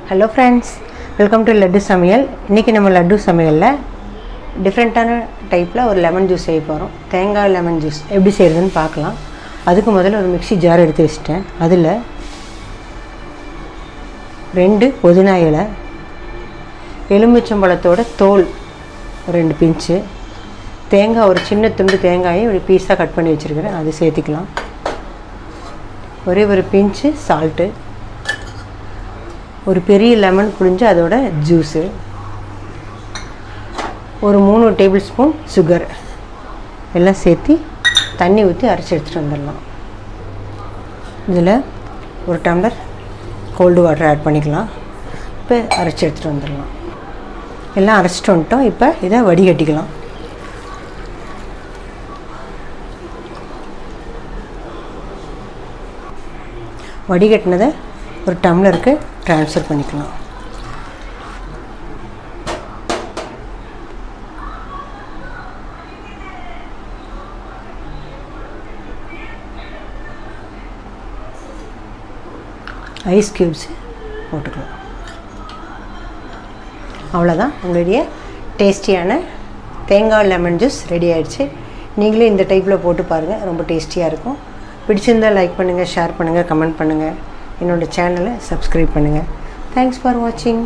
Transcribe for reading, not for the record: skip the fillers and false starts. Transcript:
Hello friends, welcome to laddu சமையல். இன்றைக்கி நம்ம லட்டு சமையலில் டிஃப்ரெண்ட்டான டைப்பில் ஒரு லெமன் ஜூஸ் செய்ய போகிறோம். தேங்காய் லெமன் ஜூஸ் எப்படி செய்கிறதுன்னு பார்க்கலாம். அதுக்கு முதல்ல ஒரு மிக்ஸி ஜார் எடுத்து வச்சுட்டேன். அதில் 2 புதினா இலை, எலுமிச்சம்பழத்தோட தோல் 2 பிஞ்சு, தேங்காய் ஒரு சின்ன துண்டு தேங்காயை ஒரு பீஸாக கட் பண்ணி வச்சுருக்கிறேன், அது சேர்த்திக்கலாம். ஒரே ஒரு பிஞ்சு சால்ட்டு, ஒரு பெரிய லெமன் புழிஞ்சு அதோட ஜூஸு, ஒரு 3 டேபிள் ஸ்பூன் சுகர் எல்லாம் சேர்த்து தண்ணி ஊற்றி அரைச்சி எடுத்துகிட்டு வந்துடலாம். இதில் ஒரு டம்ளர் கோல்டு வாட்டர் ஆட் பண்ணிக்கலாம். இப்போ அரைச்சி எடுத்துகிட்டு வந்துடலாம். எல்லாம் அரைச்சிட்டு வந்துட்டோம். இப்போ இதை வடிகட்டிக்கலாம். வடிகட்டினதை ஒரு டம்ளருக்கு ட்ரான்ஸ்ஃபர் பண்ணிக்கலாம். ஐஸ் க்யூப்ஸ் போட்டுக்கலாம். அவ்வளோதான், உங்களுடைய டேஸ்டியான தேங்காய் லெமன் ஜூஸ் ரெடி ஆகிடுச்சு. நீங்களே இந்த டைப்பில் போட்டு பாருங்கள், ரொம்ப டேஸ்டியாக இருக்கும். பிடிச்சிருந்தால் லைக் பண்ணுங்கள், ஷேர் பண்ணுங்கள், கமெண்ட் பண்ணுங்கள். என்னோடய சேனலை சப்ஸ்கிரைப் பண்ணுங்கள். தேங்க்ஸ் ஃபார் வாட்சிங்.